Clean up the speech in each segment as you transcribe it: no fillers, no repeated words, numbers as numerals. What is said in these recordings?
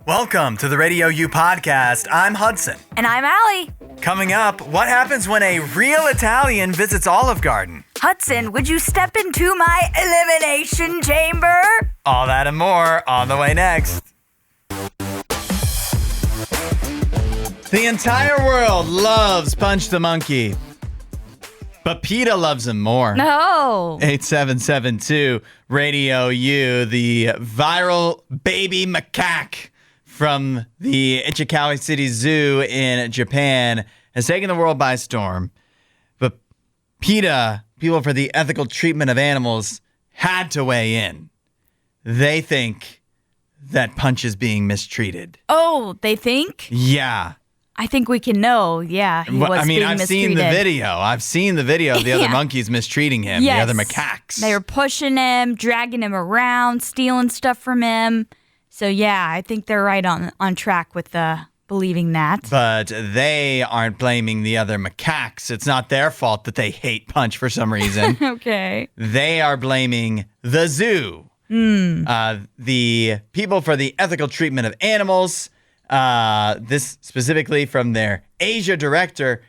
Welcome to the RadioU Podcast. I'm Hudson. And I'm Allie. Coming up, what happens when a real Italian visits Olive Garden? Hudson, would you step into my elimination chamber? All that and more on the way next. The entire world loves Punch the Monkey, but PETA loves him more. No. 8772 Radio U, the viral baby macaque from the Ichikawa City Zoo in Japan, has taken the world by storm. But PETA, People for the Ethical Treatment of Animals, had to weigh in. They think that Punch is being mistreated. Oh, they think? Yeah. I think we can know, yeah, he was being mistreated. I've seen the video of the other monkeys mistreating him, yes. The other macaques. They were pushing him, dragging him around, stealing stuff from him. So, yeah, I think they're right on track with believing that. But they aren't blaming the other macaques. It's not their fault that they hate Punch for some reason. Okay. They are blaming the zoo. The People for the Ethical Treatment of Animals. This specifically from their Asia director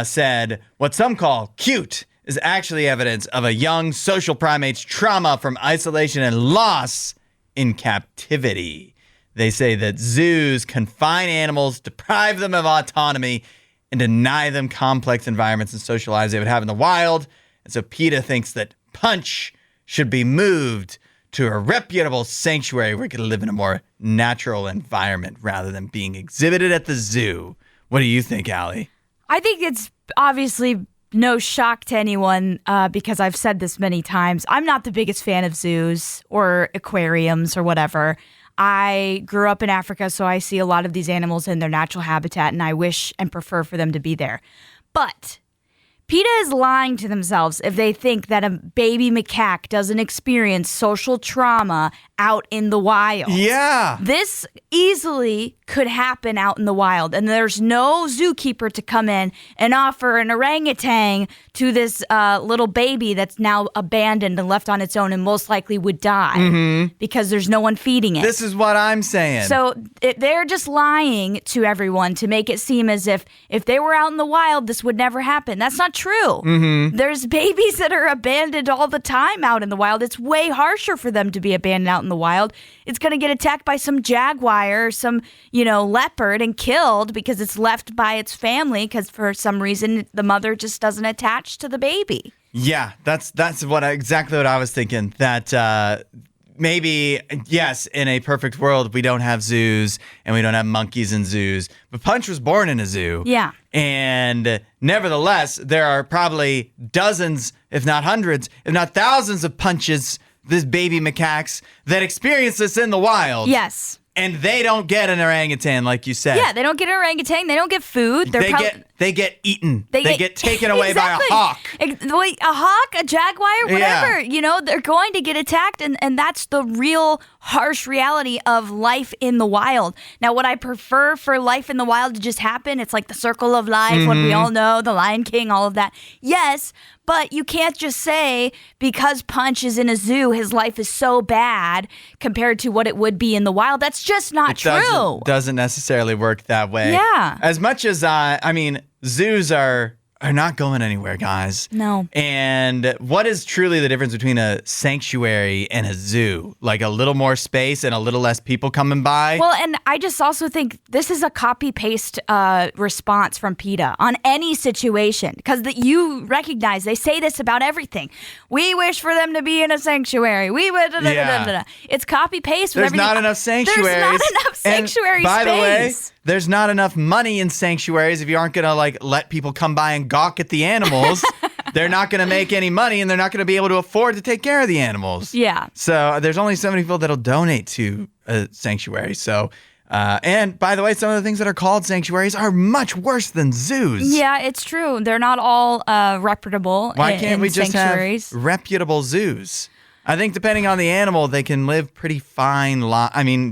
said, what some call cute is actually evidence of a young social primate's trauma from isolation and loss in captivity. They say that zoos confine animals, deprive them of autonomy, and deny them complex environments and social lives they would have in the wild. And so PETA thinks that Punch should be moved to a reputable sanctuary where he could live in a more natural environment rather than being exhibited at the zoo. What do you think, Allie? I think it's obviously no shock to anyone because I've said this many times. I'm not the biggest fan of zoos or aquariums or whatever. I grew up in Africa, so I see a lot of these animals in their natural habitat, and I wish and prefer for them to be there. But PETA is lying to themselves if they think that a baby macaque doesn't experience social trauma out in the wild. Yeah. This easily could happen out in the wild, and there's no zookeeper to come in and offer an orangutan to this little baby that's now abandoned and left on its own and most likely would die because there's no one feeding it. This is what I'm saying. So they're just lying to everyone to make it seem as if they were out in the wild, this would never happen. That's not true. There's babies that are abandoned all the time out in the wild. It's way harsher for them to be abandoned out in the wild. It's going to get attacked by some jaguar or some, leopard and killed because it's left by its family because for some reason the mother just doesn't attach to the baby. Yeah, that's exactly what I was thinking. That maybe, yes, in a perfect world, we don't have zoos and we don't have monkeys in zoos. But Punch was born in a zoo. Yeah. And nevertheless, there are probably dozens, if not hundreds, if not thousands of Punches, this baby macaques, that experience this in the wild. Yes. And they don't get an orangutan, like you said. Yeah, they don't get an orangutan. They don't get food. They get eaten. They get taken away by a hawk. A hawk, a jaguar, whatever. Yeah. They're going to get attacked, and that's the real harsh reality of life in the wild. Now, would I prefer for life in the wild to just happen? It's like the circle of life, what we all know, the Lion King, all of that. Yes, but you can't just say because Punch is in a zoo, his life is so bad compared to what it would be in the wild. That's just not true. Doesn't necessarily work that way. Yeah. As much as zoos are not going anywhere, guys. No. And what is truly the difference between a sanctuary and a zoo? Like a little more space and a little less people coming by? Well, and I just also think this is a copy-paste response from PETA on any situation. Because you recognize they say this about everything. We wish for them to be in a sanctuary. We would. It's copy-paste. There's not enough sanctuaries. There's not enough sanctuary space. By the way, there's not enough money in sanctuaries if you aren't going to let people come by and gawk at the animals. They're not going to make any money and they're not going to be able to afford to take care of the animals. Yeah. So there's only so many people that'll donate to a sanctuary. So, and by the way, some of the things that are called sanctuaries are much worse than zoos. Yeah, it's true. They're not all reputable. Why can't we just sanctuaries have reputable zoos? I think depending on the animal, they can live pretty fine.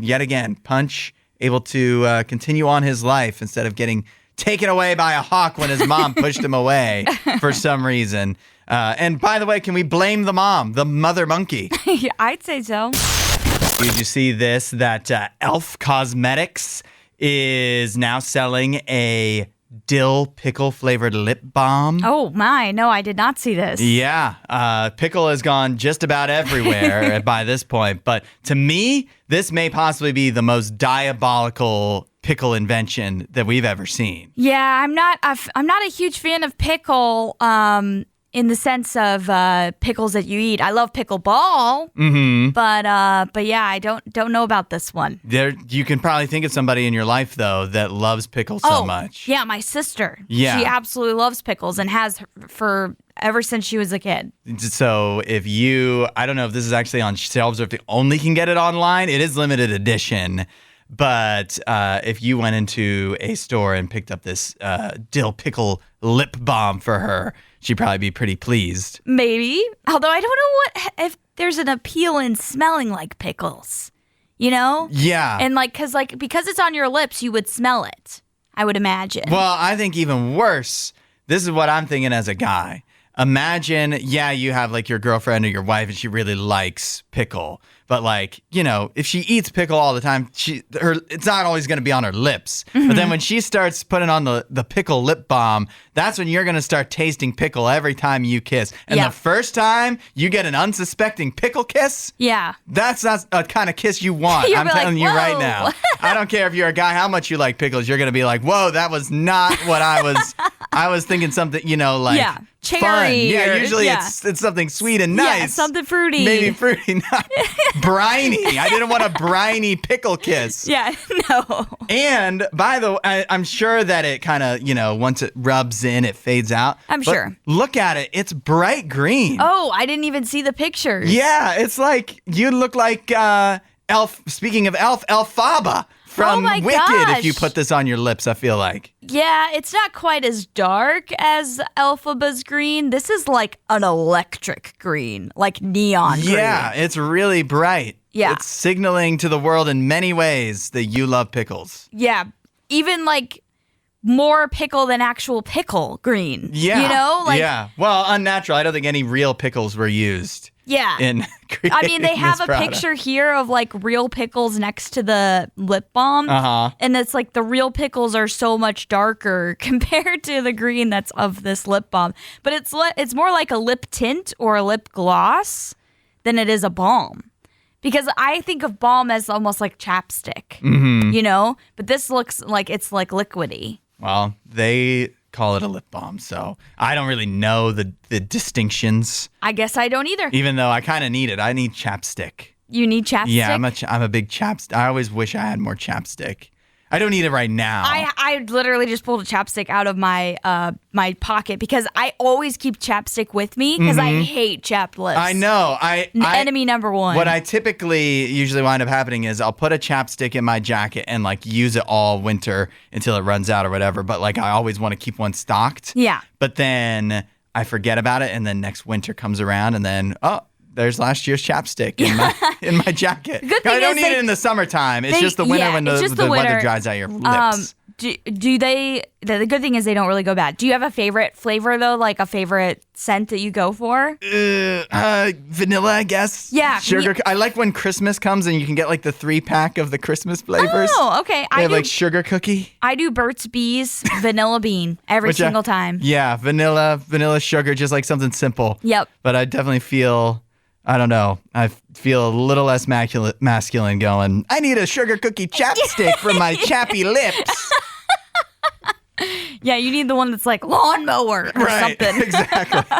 Yet again, Punch able to continue on his life instead of getting taken away by a hawk when his mom pushed him away for some reason. And by the way, can we blame the mom, the mother monkey? I'd say so. Did you see this? That Elf Cosmetics is now selling a dill pickle flavored lip balm. Oh my, no, I did not see this. Yeah, pickle has gone just about everywhere by this point. But to me, this may possibly be the most diabolical pickle invention that we've ever seen. Yeah, I'm not a huge fan of pickle in the sense of pickles that you eat. I love pickleball, but yeah, I don't know about this one. You can probably think of somebody in your life though that loves pickles so much. Yeah, my sister. Yeah, she absolutely loves pickles and has for ever since she was a kid. So if I don't know if this is actually on shelves or if you only can get it online. It is limited edition. But if you went into a store and picked up this dill pickle lip balm for her, she'd probably be pretty pleased. Maybe. Although I don't know if there's an appeal in smelling like pickles, you know? Yeah. And because it's on your lips, you would smell it, I would imagine. Well, I think even worse, this is what I'm thinking as a guy. Imagine, you have like your girlfriend or your wife and she really likes pickle. But like, if she eats pickle all the time, it's not always going to be on her lips. Mm-hmm. But then when she starts putting on the pickle lip balm, that's when you're going to start tasting pickle every time you kiss. And the first time you get an unsuspecting pickle kiss, that's not a kind of kiss you want. I'm telling you right now. I don't care if you're a guy, how much you like pickles, you're going to be like, whoa, that was not what I was thinking something, cherry. Fun. Yeah, usually it's something sweet and nice. Yeah, something fruity. Maybe fruity, not briny. I didn't want a briny pickle kiss. Yeah, no. And by the way, I'm sure that it kind of, once it rubs in, it fades out. I'm sure. Look at it. It's bright green. Oh, I didn't even see the pictures. Yeah, it's like, you look like Elf, speaking of Elphaba. From Wicked, gosh. If you put this on your lips, I feel like. Yeah, it's not quite as dark as Elphaba's green. This is like an electric green, like neon green. Yeah, it's really bright. Yeah. It's signaling to the world in many ways that you love pickles. Yeah, even like more pickle than actual pickle green. Yeah. Yeah. Well, unnatural. I don't think any real pickles were used. Yeah. I mean, they have a picture here of like real pickles next to the lip balm. And it's like the real pickles are so much darker compared to the green that's of this lip balm. But it's more like a lip tint or a lip gloss than it is a balm. Because I think of balm as almost like chapstick, But this looks like it's like liquidy. Well, they call it a lip balm, so I don't really know the distinctions. I guess I don't either. Even though I kind of need it. I need chapstick. You need chapstick? Yeah, I'm a big chapstick. I always wish I had more chapstick. I don't need it right now. I literally just pulled a chapstick out of my my pocket because I always keep chapstick with me because I hate chapped lips. I know. Enemy number one. What I typically usually wind up happening is I'll put a chapstick in my jacket and like use it all winter until it runs out or whatever. But like I always want to keep one stocked. Yeah. But then I forget about it and then next winter comes around and then, there's last year's chapstick in my jacket. Good thing I don't need it in the summertime. It's just the winter when the weather dries out your lips. Do they? The good thing is they don't really go bad. Do you have a favorite flavor though? Like a favorite scent that you go for? Vanilla, I guess. Yeah. Sugar. I like when Christmas comes and you can get like the 3-pack of the Christmas flavors. Oh, okay. They have like sugar cookie. I do Burt's Bees vanilla bean every single time. Yeah, vanilla sugar, just like something simple. Yep. But I definitely feel. I don't know. I feel a little less masculine going, I need a sugar cookie chapstick for my chappy lips. Yeah, you need the one that's like Lawnmower or something. Exactly.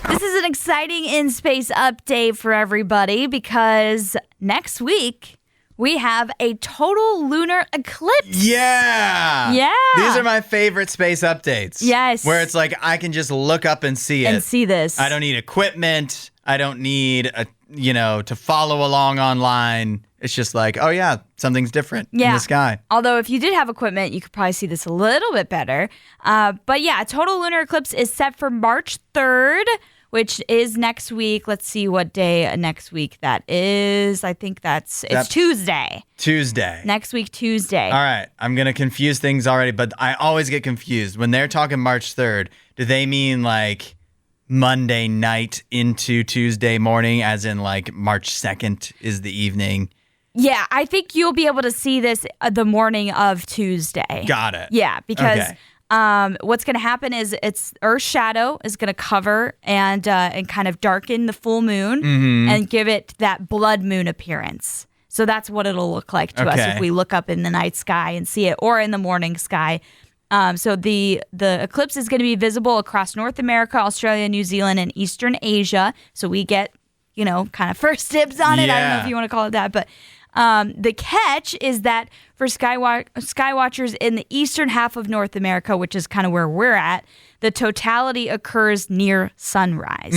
This is an exciting in-space update for everybody because next week we have a total lunar eclipse. Yeah. Yeah. These are my favorite space updates. Yes. Where it's like I can just look up and see it. And see this. I don't need equipment. I don't need to follow along online. It's just like, oh yeah, something's different in the sky. Although if you did have equipment, you could probably see this a little bit better. But yeah, a total lunar eclipse is set for March 3rd, which is next week. Let's see what day next week that is. I think it's Tuesday. Tuesday. Next week, Tuesday. All right. I'm going to confuse things already, but I always get confused. When they're talking March 3rd, do they mean like Monday night into Tuesday morning, as in like March 2nd is the evening. Yeah, I think you'll be able to see this the morning of Tuesday. Got it. Yeah, because what's going to happen is Earth's shadow is going to cover and kind of darken the full moon and give it that blood moon appearance. So that's what it'll look like to us if we look up in the night sky and see it, or in the morning sky. So the eclipse is going to be visible across North America, Australia, New Zealand, and Eastern Asia. So we get, kind of first dibs on it. Yeah. I don't know if you want to call it that, but the catch is that for sky watchers in the eastern half of North America, which is kind of where we're at, the totality occurs near sunrise.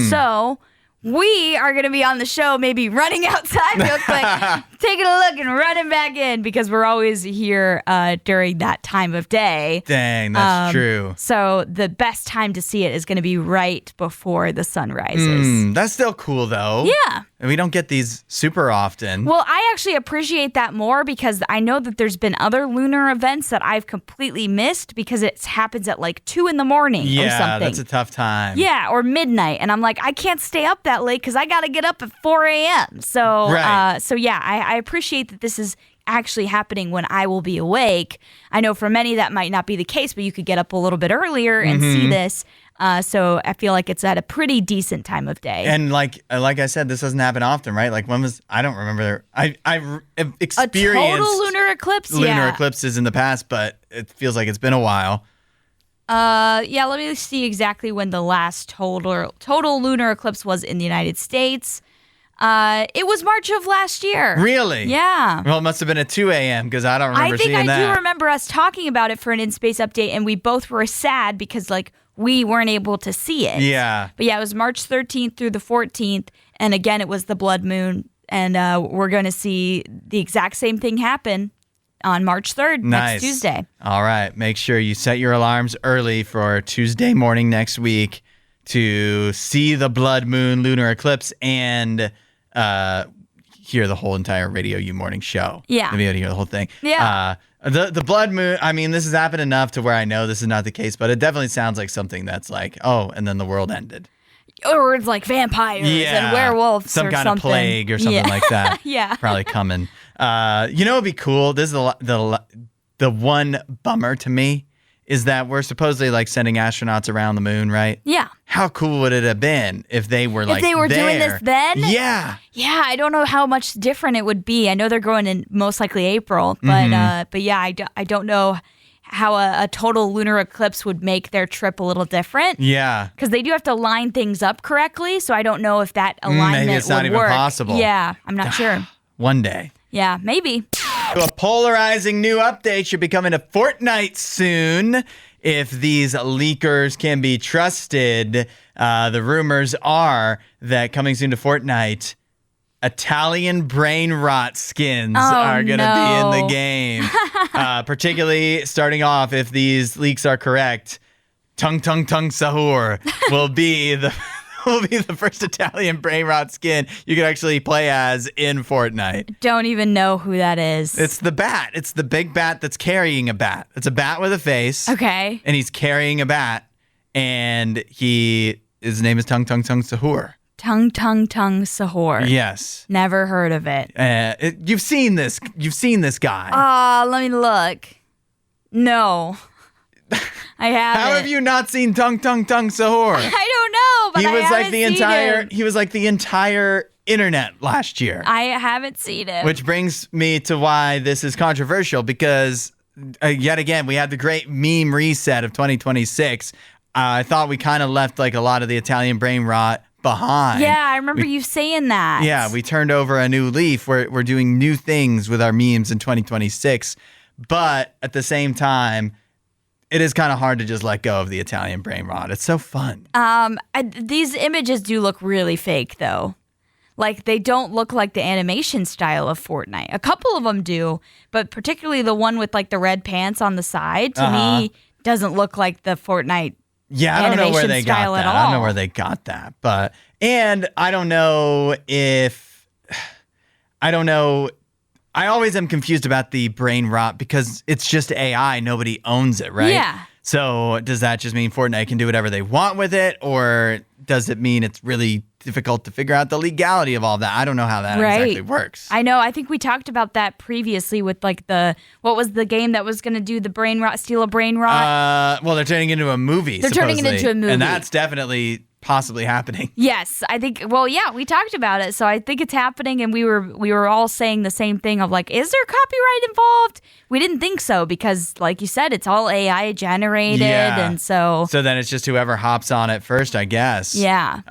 So we are going to be on the show, maybe running outside real quick, taking a look and running back in, because we're always here during that time of day. Dang, that's true. So the best time to see it is going to be right before the sun rises. That's still cool, though. Yeah. And we don't get these super often. Well, I actually appreciate that more because I know that there's been other lunar events that I've completely missed because it happens at like 2 a.m. or something. Yeah, that's a tough time. Yeah, or midnight. And I'm like, I can't stay up that late because I got to get up at 4 a.m. So, I appreciate that this is actually happening when I will be awake. I know for many that might not be the case, but you could get up a little bit earlier and see this. So I feel like it's at a pretty decent time of day. And like I said, this doesn't happen often, right? Like I don't remember. I've experienced a total lunar eclipse. Lunar eclipses in the past, but it feels like it's been a while. Let me see exactly when the last total lunar eclipse was in the United States. It was March of last year. Really? Yeah. Well, it must have been at 2 a.m. because I don't remember seeing that. I do remember us talking about it for an In Space update, and we both were sad because we weren't able to see it. Yeah. But yeah, it was March 13th through the 14th, and again, it was the blood moon, and we're going to see the exact same thing happen on March 3rd, next Tuesday. All right. Make sure you set your alarms early for Tuesday morning next week to see the blood moon lunar eclipse and hear the whole entire RadioU morning show. Yeah. You'll be able to hear the whole thing. Yeah. The blood moon, I mean, this has happened enough to where I know this is not the case, but it definitely sounds like something that's like, oh, and then the world ended. Or it's like vampires and werewolves some or kind something. Of plague or something like that. Yeah. Probably coming. It'd be cool. This is the one bummer to me is that we're supposedly like sending astronauts around the moon, right? Yeah. How cool would it have been if they were doing this then? Yeah. Yeah, I don't know how much different it would be. I know they're going in most likely April, but yeah, I don't know how a total lunar eclipse would make their trip a little different. Yeah. Because they do have to line things up correctly, so I don't know if that alignment maybe it's not would even work. possible. Yeah, I'm not sure. One day. Yeah, maybe. A polarizing new update should be coming to Fortnite soon. If these leakers can be trusted, the rumors are that coming soon to Fortnite, Italian brain rot skins are going to be in the game. Particularly starting off, if these leaks are correct, Tung Tung Tung Sahur will be the first Italian brain rot skin you can actually play as in Fortnite. Don't even know who that is. It's the bat. It's the big bat that's carrying a bat. It's a bat with a face. Okay. And he's carrying a bat, and his name is Tung Tung Tung Sahur. Tung Tung Tung Sahur. Yes. Never heard of it. You've seen this. You've seen this guy. Let me look. No. I haven't. How have you not seen Tung Tung Tung Sahur? I don't know, but He was like the entire internet last year. I haven't seen it. Which brings me to why this is controversial, because yet again, we had the great meme reset of 2026. I thought we kind of left like a lot of the Italian brain rot behind. Yeah, I remember you saying that. Yeah, we turned over a new leaf. We're doing new things with our memes in 2026. But at the same time, it is kind of hard to just let go of the Italian brain rot. It's so fun. These images do look really fake, though. Like, they don't look like the animation style of Fortnite. A couple of them do, but particularly the one with, like, the red pants on the side, to me, doesn't look like the Fortnite I don't know where they got that. I don't know where they got that. And I don't know I always am confused about the brain rot because it's just AI. Nobody owns it, right? Yeah. So does that just mean Fortnite can do whatever they want with it, or does it mean it's really difficult to figure out the legality of all that? I don't know how that exactly works. I know. I think we talked about that previously with like what was the game that was going to do the brain rot, steal a brain rot? Well, they're turning it into a movie. They're turning it into a movie. And that's definitely possibly happening. Yes, I think. Well, yeah, we talked about it, so I think it's happening, and we were all saying the same thing of like, is there copyright involved? We didn't think so because, like you said, it's all AI generated, and so then it's just whoever hops on it first, I guess. Yeah.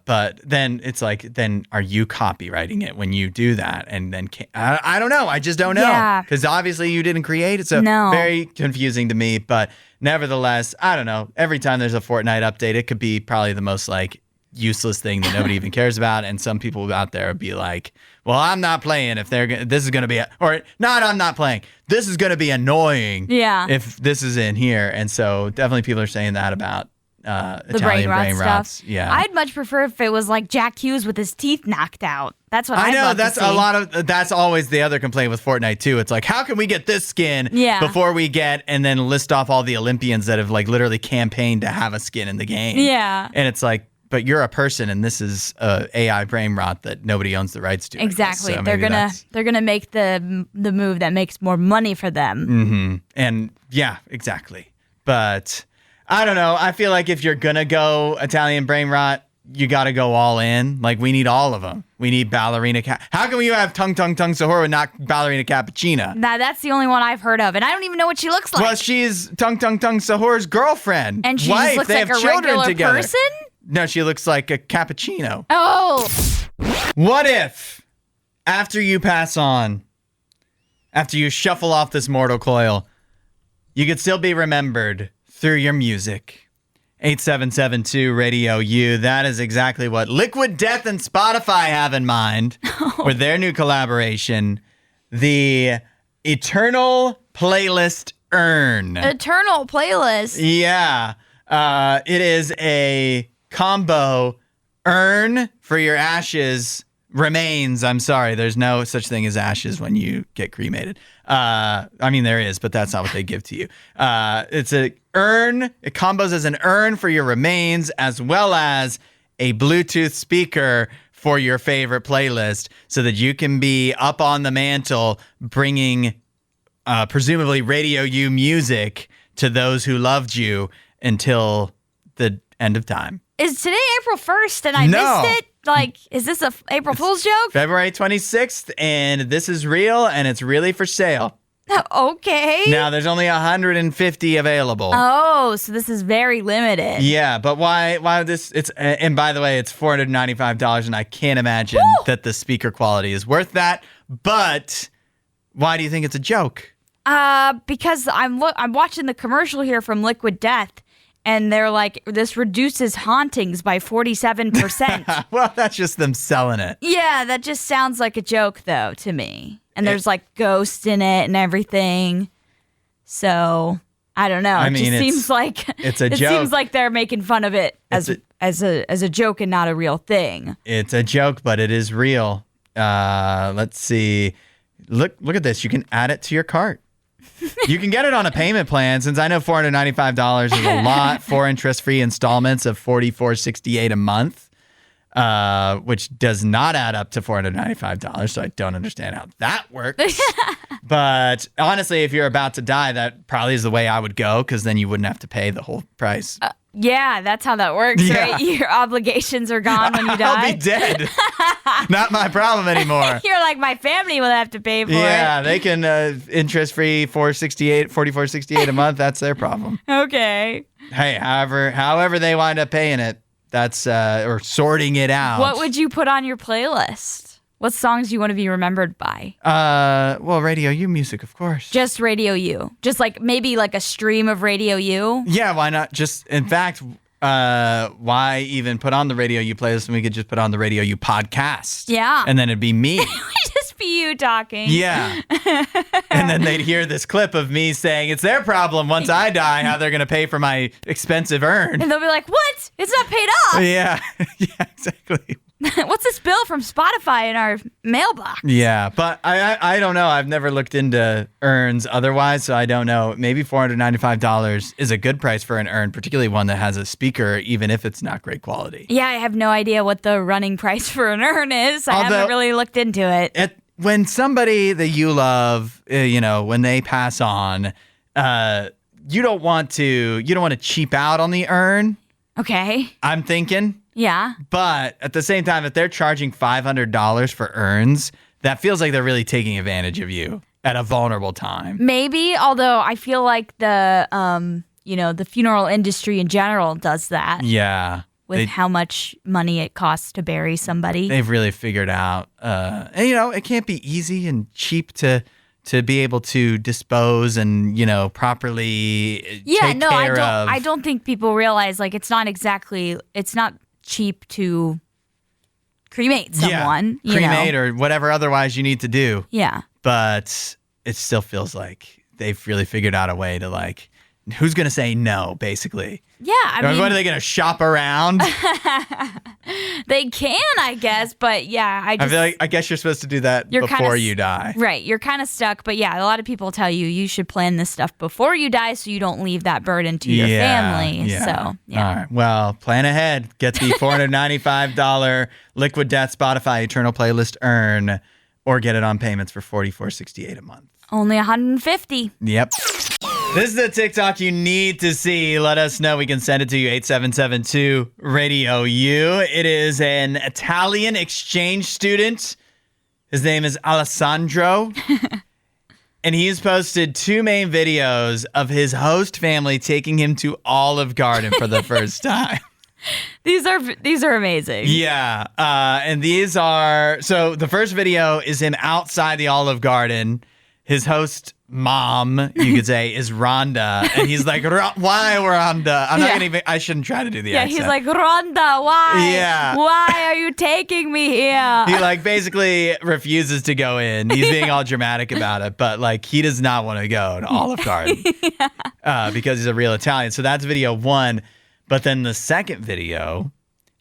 But then it's like, then are you copywriting it when you do that? And then I don't know. I just don't know. Yeah. Because obviously you didn't create it, so very confusing to me. But nevertheless, I don't know. Every time there's a Fortnite update, it could be probably the most like useless thing that nobody even cares about, and some people out there would be like, well, I'm not playing if this is going to be I'm not playing, this is going to be annoying if this is in here. And so definitely people are saying that about the Italian brain rots. Stuff. Yeah, I'd much prefer if it was like Jack Hughes with his teeth knocked out. That's what I know. Love that's to see. a lot of that's always the other complaint with Fortnite too. It's like, how can we get this skin before we get, and then list off all the Olympians that have like literally campaigned to have a skin in the game. Yeah, and it's like, but you're a person, and this is a AI brain rot that nobody owns the rights to. Exactly. So they're gonna make the move that makes more money for them. Mm-hmm. And yeah, exactly. But I don't know. I feel like if you're gonna go Italian brain rot, you got to go all in. Like, we need all of them. We need ballerina. How can you have tung Sahura and not ballerina cappuccina? Nah, that's the only one I've heard of, and I don't even know what she looks like. Well, she's tung Sahura's girlfriend, and she wife. Just looks they like have a children regular together. person. No, she looks like a cappuccino. Oh. What if, after you pass on, after you shuffle off this mortal coil, you could still be remembered through your music? 8772 Radio U. That is exactly what Liquid Death and Spotify have in mind with their new collaboration, the Eternal Playlist Urn. Eternal Playlist? Yeah. It is a combo urn for your ashes. Remains. I'm sorry. There's no such thing as ashes when you get cremated. I mean, there is, but that's not what they give to you. It's a urn. It combos as an urn for your remains, as well as a Bluetooth speaker for your favorite playlist, so that you can be up on the mantle bringing presumably Radio U music to those who loved you until the end of time. Is today April 1st and I missed it? Like, is this a April Fool's joke? February 26th, and this is real, and it's really for sale. Okay. Now, there's only 150 available. Oh, so this is very limited. Yeah, but why this? It's and by the way, it's $495, and I can't imagine that the speaker quality is worth that. But why do you think it's a joke? Because I'm watching the commercial here from Liquid Death. And they're like, this reduces hauntings by 47%. Well, that's just them selling it. Yeah, that just sounds like a joke, though, to me. And there's like ghosts in it and everything. So, I don't know. It just seems like it's a joke. It seems like they're making fun of it as a joke and not a real thing. It's a joke, but it is real. Let's see. Look at this. You can add it to your cart. You can get it on a payment plan, since I know $495 is a lot. 4 interest-free installments of $44.68 a month, which does not add up to $495. So I don't understand how that works. But honestly, if you're about to die, that probably is the way I would go, because then you wouldn't have to pay the whole price. Yeah, that's how that works, right? Your obligations are gone when you die. I'll be dead. Not my problem anymore. You're like, my family will have to pay for it. Yeah, they can interest-free $44.68 a month. That's their problem. Okay. Hey, however they wind up paying it, that's or sorting it out. What would you put on your playlist? What songs do you want to be remembered by? Well, Radio U music, of course. Just Radio U. Just like maybe like a stream of Radio U. Yeah, why not? Just, in fact, why even put on the Radio U playlist when we could just put on the Radio U podcast? Yeah. And then it'd be me. It would just be you talking. Yeah. And then they'd hear this clip of me saying, it's their problem once I die, how they're going to pay for my expensive urn. And they'll be like, what? It's not paid off. Yeah. Yeah, exactly. What's this bill from Spotify in our mailbox? Yeah, but I don't know. I've never looked into urns otherwise, so I don't know. Maybe $495 is a good price for an urn, particularly one that has a speaker, even if it's not great quality. Yeah, I have no idea what the running price for an urn is. I haven't really looked into it. When somebody that you love, when they pass on, you don't want to cheap out on the urn. Okay. I'm thinking. Yeah. But at the same time, if they're charging $500 for urns, that feels like they're really taking advantage of you at a vulnerable time. Maybe, although I feel like the funeral industry in general does that. Yeah. With how much money it costs to bury somebody. They've really figured out, and it can't be easy and cheap to be able to dispose and, properly take care of. I don't think people realize, like, it's not cheap to cremate someone. Yeah, cremate or whatever otherwise you need to do. Yeah. But it still feels like they've really figured out a way to, like, who's going to say no, basically? Yeah, what are they going to shop around? They can, I guess, but yeah, I feel like I guess you're supposed to do that before you die. Right, you're kind of stuck, but yeah, a lot of people tell you should plan this stuff before you die so you don't leave that burden to your family. Yeah. So, yeah. All right, well, plan ahead. Get the $495 Liquid Death Spotify Eternal Playlist urn, or get it on payments for $44.68 a month. Only $150. Yep. This is the TikTok you need to see. Let us know. We can send it to you, 8772 Radio U. It is an Italian exchange student. His name is Alessandro. And he's posted 2 main videos of his host family taking him to Olive Garden for the first time. These are amazing. Yeah. And these are... So the first video is him outside the Olive Garden. His host mom, you could say, is Rhonda. And he's like, why Rhonda? I'm not going to even... I shouldn't try to do the accent. Yeah, he's like, Rhonda, why? Yeah. Why are you taking me here? He, like, basically refuses to go in. He's being all dramatic about it. But, like, he does not want to go to Olive Garden because he's a real Italian. So that's video 1. But then the second video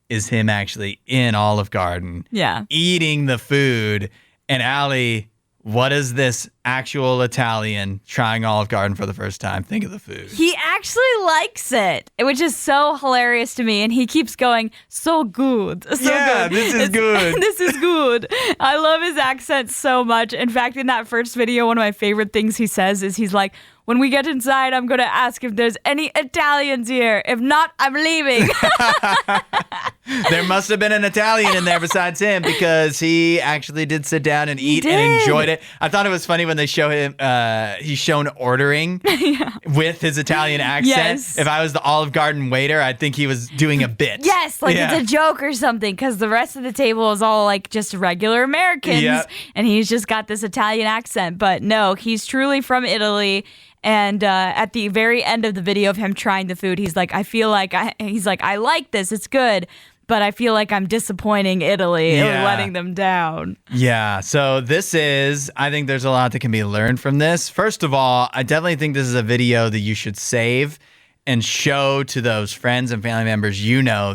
is him actually in Olive Garden. Yeah. Eating the food. And Allie... What is this actual Italian trying Olive Garden for the first time? Think of the food. He actually likes it, which is so hilarious to me. And he keeps going, so good. So good. This is good. This is good. I love his accent so much. In fact, in that first video, one of my favorite things he says is he's like, when we get inside, I'm going to ask if there's any Italians here. If not, I'm leaving. There must have been an Italian in there besides him because he actually did sit down and eat and enjoyed it. I thought it was funny when they show him, he's shown ordering with his Italian accent. Yes. If I was the Olive Garden waiter, I'd think he was doing a bit. Yes, like it's a joke or something because the rest of the table is all like just regular Americans and he's just got this Italian accent. But no, he's truly from Italy. And at the very end of the video of him trying the food, he's like, I like this. It's good. But I feel like I'm disappointing Italy and letting them down. Yeah. So I think there's a lot that can be learned from this. First of all, I definitely think this is a video that you should save and show to those friends and family members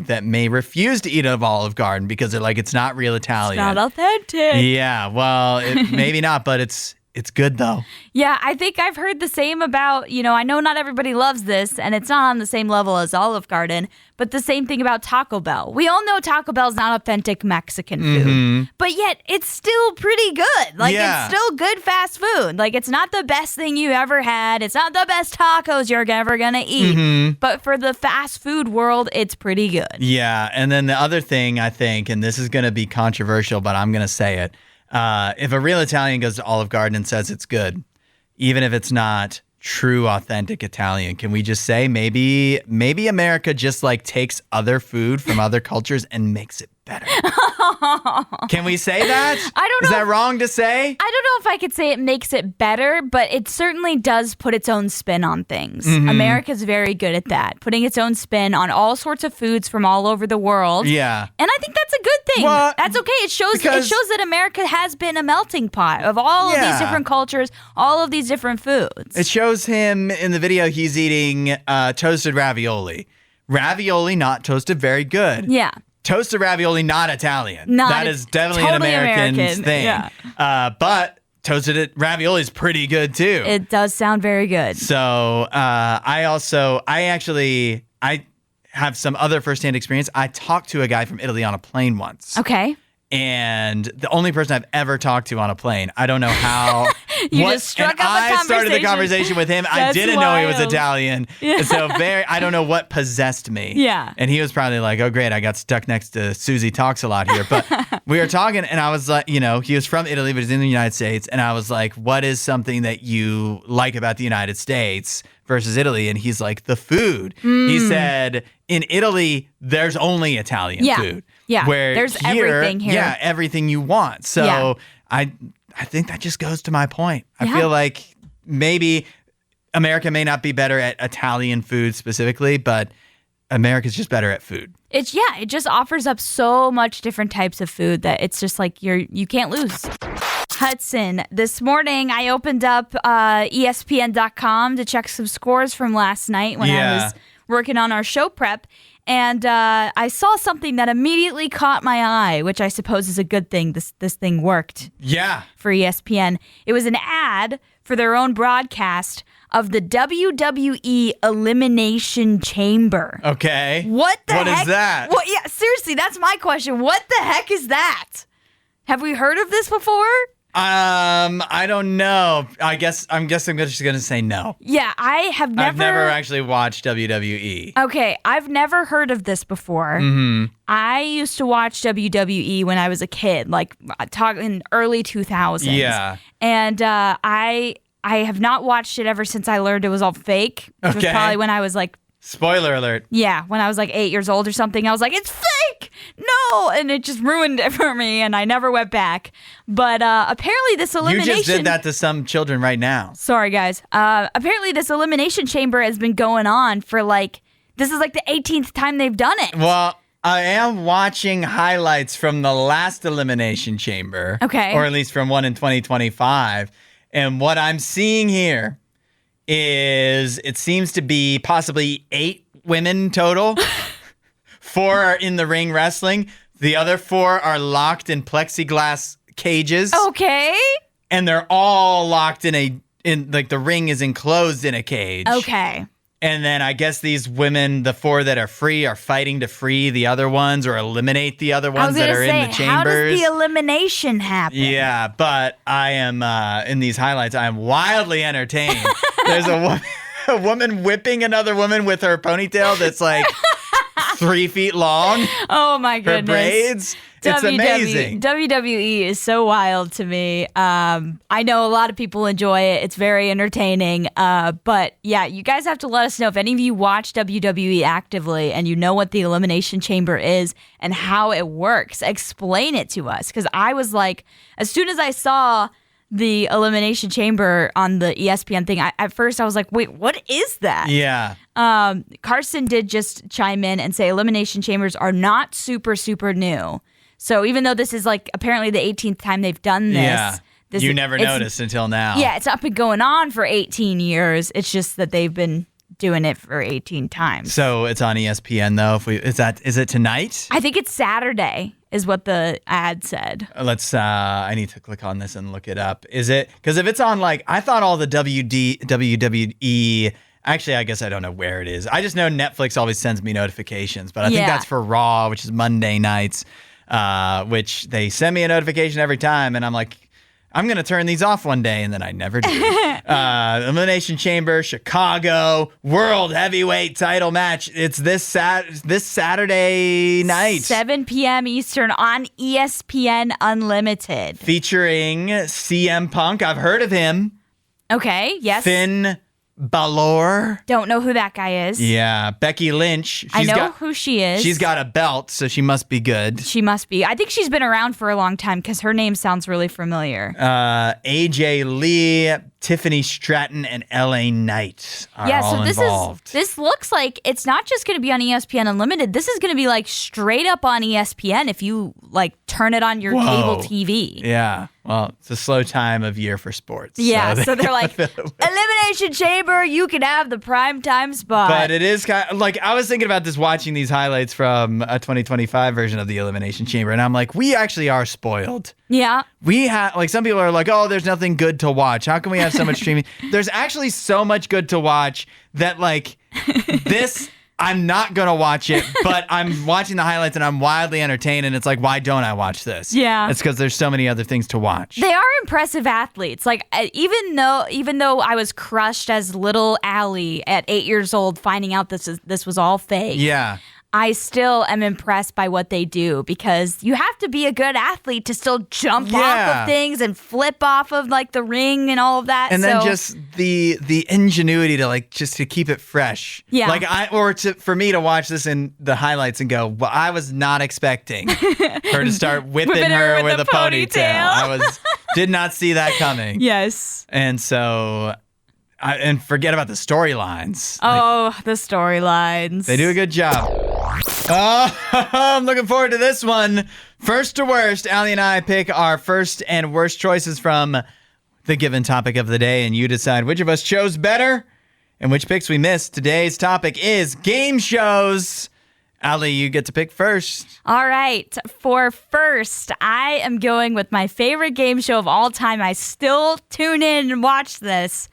that may refuse to eat at Olive Garden because they're like, it's not real Italian. It's not authentic. Yeah. Well, maybe not, but it's good though. Yeah, I think I've heard the same about, I know not everybody loves this and it's not on the same level as Olive Garden, but the same thing about Taco Bell. We all know Taco Bell's not authentic Mexican food, but yet it's still pretty good. Like it's still good fast food. Like it's not the best thing you ever had. It's not the best tacos you're ever going to eat, but for the fast food world, it's pretty good. Yeah. And then the other thing I think, and this is going to be controversial, but I'm going to say it. If a real Italian goes to Olive Garden and says it's good, even if it's not true, authentic Italian, can we just say maybe America just like takes other food from other cultures and makes it better? Can we say that? I don't know. Is that wrong to say? I don't know if I could say it makes it better, but it certainly does put its own spin on things. America's very good at that, putting its own spin on all sorts of foods from all over the world. Yeah. And I think that's a good thing. Well, that's okay. It shows that America has been a melting pot of all of these different cultures, all of these different foods. It shows him in the video he's eating toasted ravioli. Ravioli not toasted very good. Yeah. toasted ravioli, not Italian. That is definitely totally an American thing. Yeah. But toasted ravioli is pretty good too. It does sound very good. So I have some other firsthand experience. I talked to a guy from Italy on a plane once. Okay. And the only person I've ever talked to on a plane. I don't know how. Just struck up a conversation. I started the conversation with him. I didn't know he was Italian. Yeah. So I don't know what possessed me. Yeah. And he was probably like, oh, great, I got stuck next to Susie Talks a Lot here. But we were talking, and I was like, he was from Italy, but he's in the United States. And I was like, what is something that you like about the United States versus Italy? And he's like, the food. He said, in Italy, there's only Italian food. Yeah, where there's everything here. Yeah, everything you want. So I think that just goes to my point. I feel like maybe America may not be better at Italian food specifically, but America's just better at food. It just offers up so much different types of food that it's just like you can't lose. Hudson, this morning I opened up ESPN.com to check some scores from last night when I was working on our show prep. And I saw something that immediately caught my eye, which I suppose is a good thing. This thing worked. Yeah. For ESPN. It was an ad for their own broadcast of the WWE Elimination Chamber. Okay. What heck? What is that? Well, yeah, seriously, that's my question. What the heck is that? Have we heard of this before? I don't know. I'm just going to say no. Yeah, I've never actually watched WWE. Okay, I've never heard of this before. Mm-hmm. I used to watch WWE when I was a kid, like talking early 2000s. Yeah. And I have not watched it ever since I learned it was all fake. Which was probably when I was like... Spoiler alert. Yeah, when I was like 8 years old or something, I was like, it's fake! No! And it just ruined it for me, and I never went back. But apparently this elimination... You just did that to some children right now. Sorry, guys. Apparently this elimination chamber has been going on for this is like the 18th time they've done it. Well, I am watching highlights from the last elimination chamber. Okay. Or at least from one in 2025. And what I'm seeing here is it seems to be possibly 8 women total. 4 are in the ring wrestling. The other 4 are locked in plexiglass cages. Okay. And they're all locked in the ring is enclosed in a cage. Okay. And then I guess these women, the 4 that are free, are fighting to free the other ones or eliminate the other ones that are in the chambers. How does the elimination happen? Yeah, but I am, in these highlights, I am wildly entertained. There's a woman whipping another woman with her ponytail that's like 3 feet long. Oh my goodness. Her braids. It's amazing. WWE is so wild to me. I know a lot of people enjoy it. It's very entertaining. But yeah, you guys have to let us know if any of you watch WWE actively and you know what the Elimination Chamber is and how it works. Explain it to us. Because I was like, as soon as I saw the Elimination Chamber on the ESPN thing, at first I was like, wait, what is that? Yeah. Carson did just chime in and say Elimination Chambers are not super, super new. So even though this is like apparently the 18th time they've done this. You never noticed until now. Yeah, it's up and going on for 18 years. It's just that they've been doing it for 18 times. So it's on ESPN though. Is it tonight? I think it's Saturday is what the ad said. I need to click on this and look it up. Is it? Because if it's on I thought all the WWE. Actually, I guess I don't know where it is. I just know Netflix always sends me notifications, but I think that's for Raw, which is Monday nights. Which they send me a notification every time, and I'm like, I'm going to turn these off one day, and then I never do. Elimination Chamber, Chicago, World Heavyweight title match. It's this Saturday night. 7 p.m. Eastern on ESPN Unlimited. Featuring CM Punk. I've heard of him. Okay, yes. Finn Balor. Don't know who that guy is. Yeah. Becky Lynch. I know who she is. She's got a belt, so she must be good. She must be. I think she's been around for a long time because her name sounds really familiar. AJ Lee, Tiffany Stratton, and LA Knight are all involved. This looks like it's not just going to be on ESPN Unlimited. This is going to be like straight up on ESPN if you like turn it on your cable TV. Yeah. Well, it's a slow time of year for sports. Yeah, so they're like, Elimination Chamber, you can have the primetime spot. But it is kind of like, I was thinking about this watching these highlights from a 2025 version of the Elimination Chamber, and I'm like, we actually are spoiled. Yeah. We have, like, some people are like, oh, there's nothing good to watch. How can we have so much streaming? There's actually so much good to watch that, like, this, I'm not going to watch it, but I'm watching the highlights and I'm wildly entertained. And it's like, why don't I watch this? Yeah. It's because there's so many other things to watch. They are impressive athletes. Like, even though I was crushed as little Allie at 8 years old, finding out this was all fake. Yeah. I still am impressed by what they do, because you have to be a good athlete to still jump off of things and flip off of like the ring and all of that. And then just the ingenuity to like just to keep it fresh. Yeah. Like for me to watch this in the highlights and go, well, I was not expecting her to start whipping her with a ponytail. I did not see that coming. Yes. And so and forget about the storylines. Oh, the storylines. They do a good job. I'm looking forward to this one. First to worst, Allie and I pick our first and worst choices from the given topic of the day, and you decide which of us chose better and which picks we missed. Today's topic is game shows. Allie, you get to pick first. All right. For first, I am going with my favorite game show of all time. I still tune in and watch this.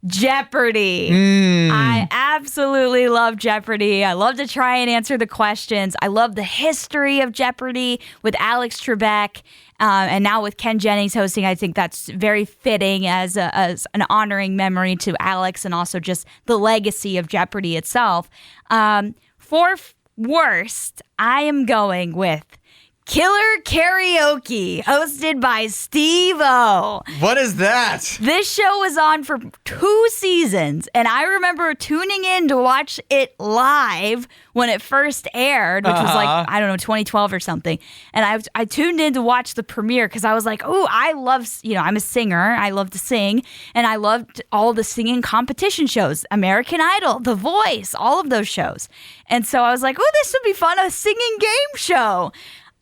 Jeopardy. I absolutely love Jeopardy. I love to try and answer the questions. I love the history of Jeopardy with Alex Trebek. And now with Ken Jennings hosting, I think that's very fitting as an honoring memory to Alex, and also just the legacy of Jeopardy itself. For worst, I am going with Killer Karaoke, hosted by Steve-O. What is that? This show was on for 2 seasons, and I remember tuning in to watch it live when it first aired, which was like, I don't know, 2012 or something. And I tuned in to watch the premiere because I was like, oh, I love, I'm a singer. I love to sing, and I loved all the singing competition shows, American Idol, The Voice, all of those shows. And so I was like, oh, this would be fun, a singing game show.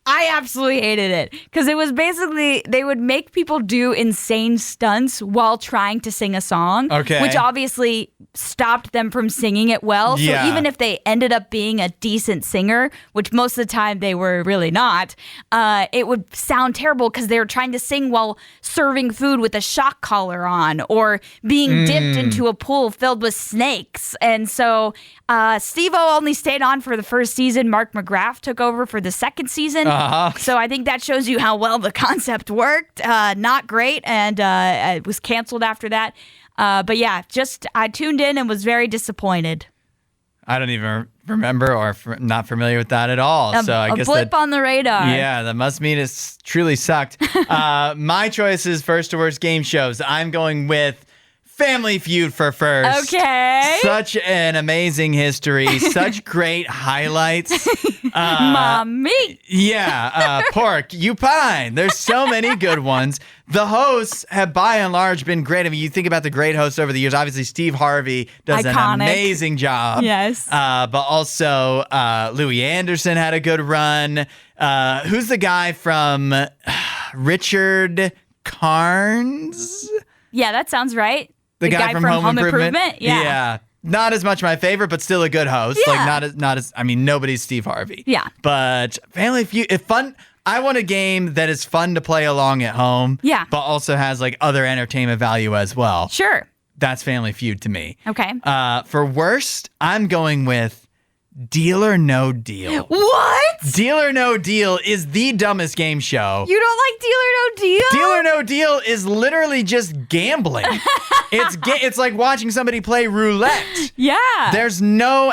I absolutely hated it because it was basically they would make people do insane stunts while trying to sing a song, which obviously stopped them from singing it well. So even if they ended up being a decent singer, which most of the time they were really not, it would sound terrible because they were trying to sing while serving food with a shock collar on or being dipped into a pool filled with snakes. And so Steve-O only stayed on for the first season. Mark McGrath took over for the second season. So I think that shows you how well the concept worked. Not great, and it was canceled after that. But yeah, I tuned in and was very disappointed. I don't even remember or not familiar with that at all. So I guess blip on the radar. Yeah, that must mean it's truly sucked. My choice is first to worst game shows. I'm going with Family Feud for first. Okay. Such an amazing history. Such great highlights. Mommy. Yeah. Pork, you pine. There's so many good ones. The hosts have, by and large, been great. I mean, you think about the great hosts over the years. Obviously, Steve Harvey does an amazing job. Yes. But also, Louis Anderson had a good run. Who's the guy from Richard Carnes? Yeah, that sounds right. The guy from Home Improvement? Yeah. Not as much my favorite, but still a good host. Yeah. Like not as I mean, nobody's Steve Harvey. Yeah. But Family Feud, if fun. I want a game that is fun to play along at home. Yeah. But also has like other entertainment value as well. Sure. That's Family Feud to me. Okay. For worst, I'm going with Deal or No Deal. What? Deal or No Deal is the dumbest game show. You don't like Deal or No Deal? Deal or No Deal is literally just gambling. It's like watching somebody play roulette. Yeah. There's no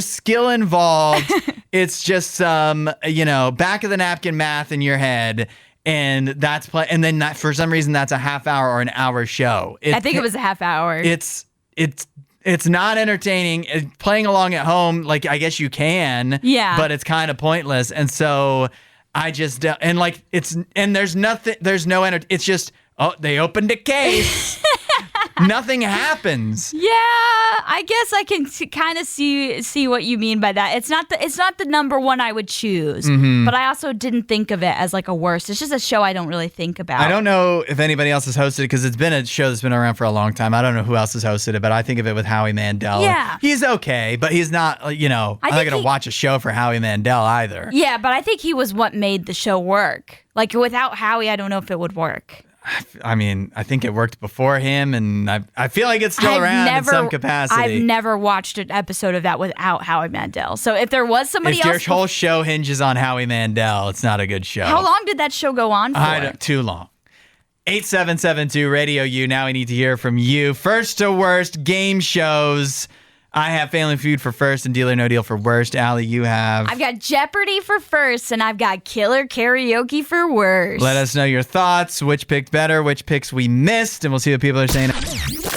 skill involved. It's just some, back of the napkin math in your head. And that's and then for some reason that's a half hour or an hour show. I think it was a half hour. It's not entertaining. Playing along at home, like I guess you can. Yeah. But it's kind of pointless. And so I just there's no it's just they opened a case. Nothing happens. Yeah, I guess I can kind of see what you mean by that. It's not the number one I would choose, but I also didn't think of it as like a worst. It's just a show I don't really think about. I don't know if anybody else has hosted it because it's been a show that's been around for a long time. I don't know who else has hosted it, but I think of it with Howie Mandel. Yeah. He's okay, but he's not, I'm not going to watch a show for Howie Mandel either. Yeah, but I think he was what made the show work. Like, without Howie, I don't know if it would work. I mean, I think it worked before him, and I feel like it's still around in some capacity. I've never watched an episode of that without Howie Mandel. So if there was somebody else... If your whole show hinges on Howie Mandel, it's not a good show. How long did that show go on for? Too long. 8772 Radio U. Now we need to hear from you. First to worst game shows. I have Family Feud for first and Deal or No Deal for worst. Allie, you have... I've got Jeopardy for first, and I've got Killer Karaoke for worst. Let us know your thoughts. Which picked better? Which picks we missed? And we'll see what people are saying.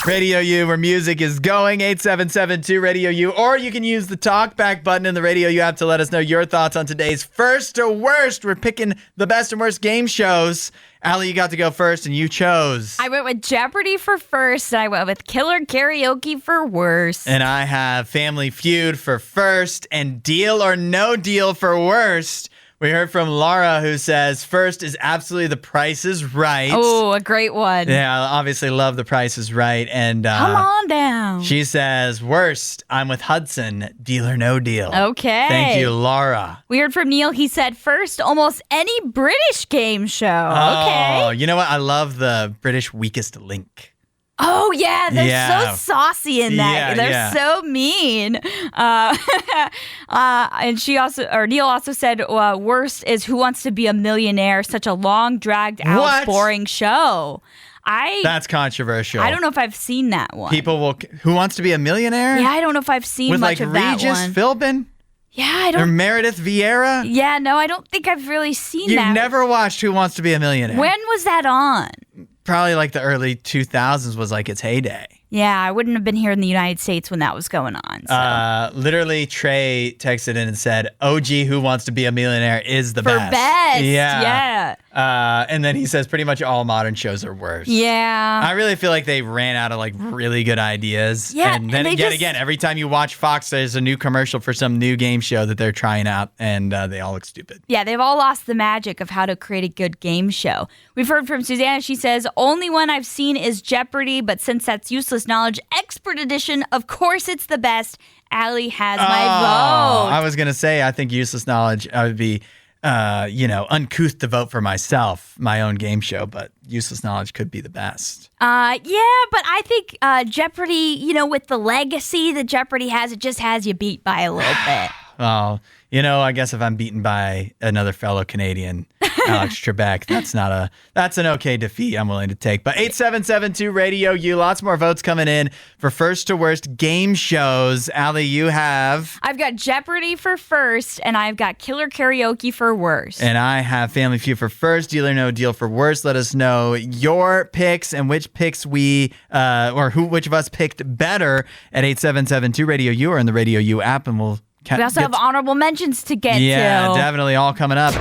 Radio U, where music is going. 8772 Radio U. Or you can use the talkback button in the Radio U app to let us know your thoughts on today's first to worst. We're picking the best and worst game shows. Allie, you got to go first, and you chose. I went with Jeopardy for first, and I went with Killer Karaoke for worst. And I have Family Feud for first and Deal or No Deal for worst. We heard from Laura, who says first is absolutely The Price is Right. Oh, a great one. Yeah, I obviously love The Price is Right. And come on down. She says worst, I'm with Hudson, Deal or No Deal. Okay. Thank you, Laura. We heard from Neil. He said first, almost any British game show. Okay. Oh, you know what? I love the British Weakest Link. Oh, yeah. They're so saucy in that. They're so mean. And Neil also said worst is Who Wants to Be a Millionaire? Such a long, dragged out, boring show. That's controversial. I don't know if I've seen that one. Who Wants to Be a Millionaire? Yeah, I don't know if I've seen much of that one. With Regis Philbin? Yeah, I don't. Or Meredith Vieira? Yeah, no, I don't think I've really seen that. You've never watched Who Wants to Be a Millionaire? When was that on? Probably like the early 2000s was like its heyday. Yeah, I wouldn't have been here in the United States when that was going on. So. Literally, Trey texted in and said, OG Who Wants to Be a Millionaire is the best. For best, yeah. And then he says pretty much all modern shows are worse. Yeah. I really feel like they ran out of like really good ideas. Yeah. And then again, every time you watch Fox, there's a new commercial for some new game show that they're trying out, and they all look stupid. Yeah, they've all lost the magic of how to create a good game show. We've heard from Susanna. She says, only one I've seen is Jeopardy, but since that's useless knowledge, expert edition, of course it's the best. Allie has my vote. I was going to say, I think useless knowledge, I would be, uncouth to vote for myself, my own game show, but useless knowledge could be the best. Yeah, but I think Jeopardy, with the legacy that Jeopardy has, it just has you beat by a little bit. Well, I guess if I'm beaten by another fellow Canadian, Alex Trebek, that's an okay defeat I'm willing to take. But 8772 Radio U, lots more votes coming in for first to worst game shows. Allie, you have... I've got Jeopardy for first, and I've got Killer Karaoke for worst. And I have Family Feud for first, Deal or No Deal for worst. Let us know your picks and which picks which of us picked better at 8772 Radio U or in the Radio U app, and we also have honorable mentions to get to. Yeah, definitely all coming up.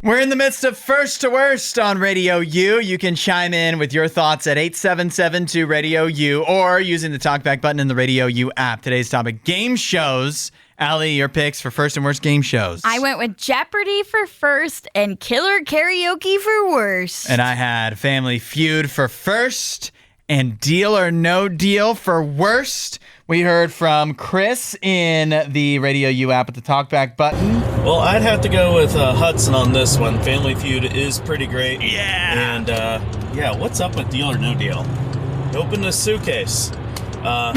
We're in the midst of First to Worst on Radio U. You can chime in with your thoughts at 8772 Radio U or using the talkback button in the Radio U app. Today's topic, game shows. Allie, your picks for first and worst game shows. I went with Jeopardy for first and Killer Karaoke for worst. And I had Family Feud for first and Deal or No Deal for worst. We heard from Chris in the Radio U app at the talkback button. Well, I'd have to go with Hudson on this one. Family Feud is pretty great. Yeah. And, what's up with Deal or No Deal? Open the suitcase. But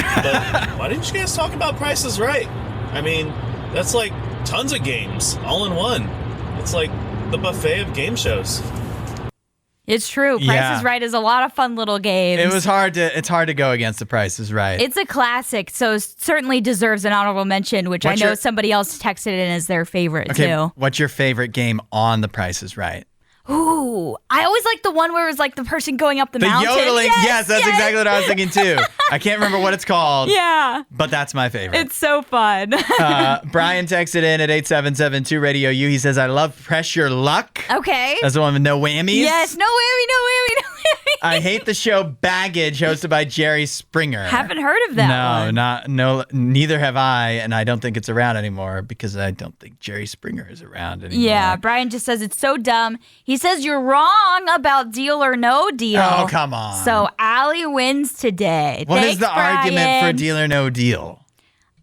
why didn't you guys talk about Price is Right? I mean, that's like tons of games all in one. It's like the buffet of game shows. It's true. Price is Right is a lot of fun little games. It's hard to go against The Price is Right. It's a classic, so certainly deserves an honorable mention, which I know somebody else texted in as their favorite too. What's your favorite game on The Price is Right? Ooh, I always like the one where it was like the person going up the mountain. The yodeling. Yes, that's exactly what I was thinking too. I can't remember what it's called. Yeah. But that's my favorite. It's so fun. Brian texted in at 8772 Radio U. He says, I love Press Your Luck. Okay. That's the one with no whammies. Yes, no whammy, no whammy, no whammy. I hate the show Baggage, hosted by Jerry Springer. Haven't heard of that one. Neither have I, and I don't think it's around anymore because I don't think Jerry Springer is around anymore. Yeah, Brian just says it's so dumb. He says you're wrong about Deal or No Deal. Oh, come on. So Allie wins today. What Thanks, is the Brian. argument for Deal or No Deal?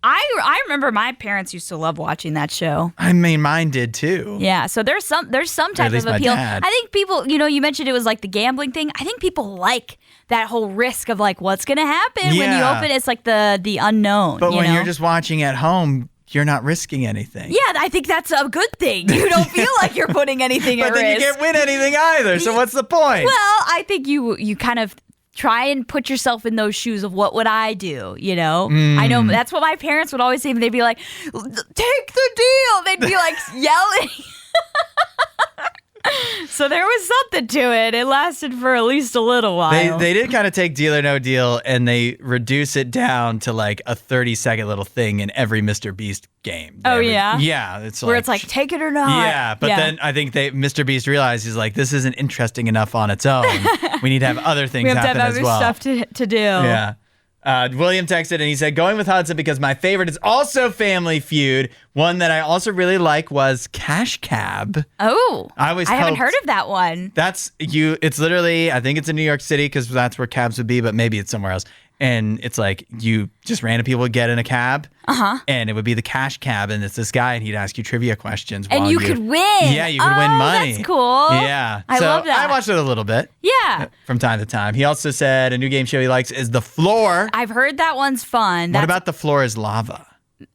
I remember my parents used to love watching that show. I mean, mine did too. Yeah, so there's some type of appeal. Dad. I think people, you mentioned it was like the gambling thing. I think people like that whole risk of like what's gonna happen when you open. It's like the unknown. But when you're just watching at home, you're not risking anything. Yeah, I think that's a good thing. You don't feel like you're putting anything at risk. But then you can't win anything either. So what's the point? Well, I think you kind of try and put yourself in those shoes of what would I do, I know that's what my parents would always say. They'd be like, take the deal. They'd be like yelling. So there was something to it. It lasted for at least a little while. They did kind of take Deal or No Deal and they reduce it down to like a 30-second little thing in every Mr. Beast game. Yeah? Yeah. It's where it's like, take it or not. Yeah, but then I think Mr. Beast realized he's like, this isn't interesting enough on its own. We need to have other things happen as well. We have to have other stuff to do. Yeah. William texted and he said, going with Hudson because my favorite is also Family Feud. One that I also really like was Cash Cab. Oh, I haven't heard of that one. It's literally, I think it's in New York City because that's where cabs would be, but maybe it's somewhere else. And it's like just random people would get in a cab, and it would be the Cash Cab, and it's this guy, and he'd ask you trivia questions. And you could win. Yeah, you could win money. That's cool. Yeah. I love that. I watched it a little bit. Yeah. From time to time. He also said a new game show he likes is The Floor. I've heard that one's fun. What about The Floor is Lava?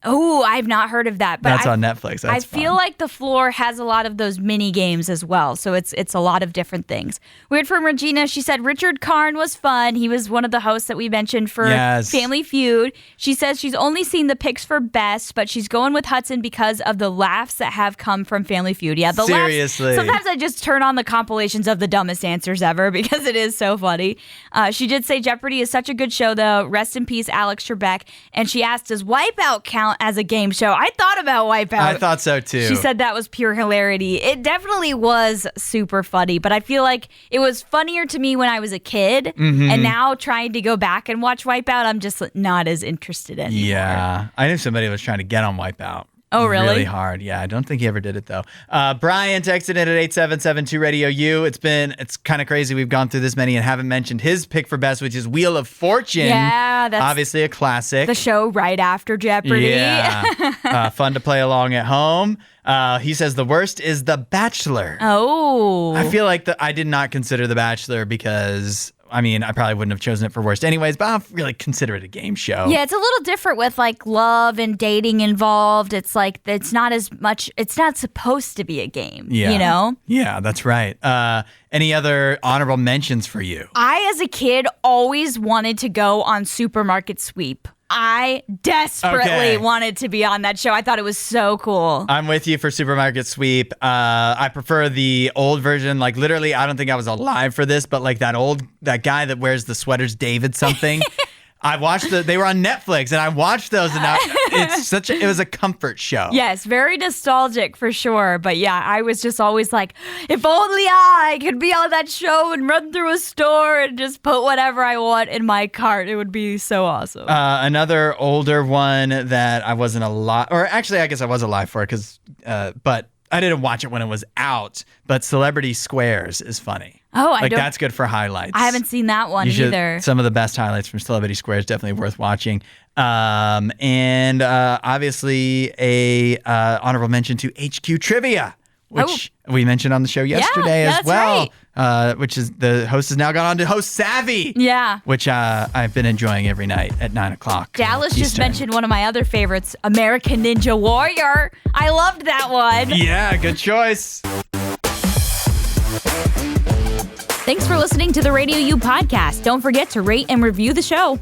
Oh, I've not heard of that. But that's on Netflix. I feel like The Floor has a lot of those mini games as well. So it's a lot of different things. Weird from Regina. She said Richard Karn was fun. He was one of the hosts that we mentioned for Family Feud. She says she's only seen the picks for best, but she's going with Hudson because of the laughs that have come from Family Feud. Yeah, seriously. Laughs. Sometimes I just turn on the compilations of the dumbest answers ever because it is so funny. She did say Jeopardy is such a good show, though. Rest in peace, Alex Trebek. And she asked, does Wipeout count as a game show? I thought about Wipeout. I thought so too. She said that was pure hilarity. It definitely was super funny, but I feel like it was funnier to me when I was a kid, and now trying to go back and watch Wipeout, I'm just not as interested anymore. Yeah, I knew somebody was trying to get on Wipeout. Oh, really? Really hard. Yeah, I don't think he ever did it, though. Brian texted in at 8772 Radio U. It's kind of crazy. We've gone through this many and haven't mentioned his pick for best, which is Wheel of Fortune. Yeah, that's obviously a classic. The show right after Jeopardy. Yeah. Fun to play along at home. He says the worst is The Bachelor. Oh. I feel like I did not consider The Bachelor because I probably wouldn't have chosen it for worst anyways, but I'll really consider it a game show. Yeah, it's a little different with like love and dating involved. It's like, it's not as much, it's not supposed to be a game, Yeah, that's right. Any other honorable mentions for you? I, as a kid, always wanted to go on Supermarket Sweep. I desperately wanted to be on that show. I thought it was so cool. I'm with you for Supermarket Sweep. I prefer the old version. Like literally, I don't think I was alive for this, but like that guy that wears the sweaters, David something. I watched they were on Netflix and I watched those and it was a comfort show. Yes, very nostalgic for sure. But yeah, I was just always like, if only I could be on that show and run through a store and just put whatever I want in my cart. It would be so awesome. Another older one that I wasn't alive, or actually I guess I was alive for it but I didn't watch it when it was out, but Celebrity Squares is funny. Oh, that's good for highlights. I haven't seen that one either. Some of the best highlights from Celebrity Squares, definitely worth watching. And obviously a honorable mention to HQ Trivia, which we mentioned on the show yesterday as well. Right. Which is the host has now gone on to host Savvy. Yeah. Which I've been enjoying every night at 9 o'clock. Dallas just mentioned one of my other favorites, American Ninja Warrior. I loved that one. Yeah, good choice. Thanks for listening to the RadioU Podcast. Don't forget to rate and review the show.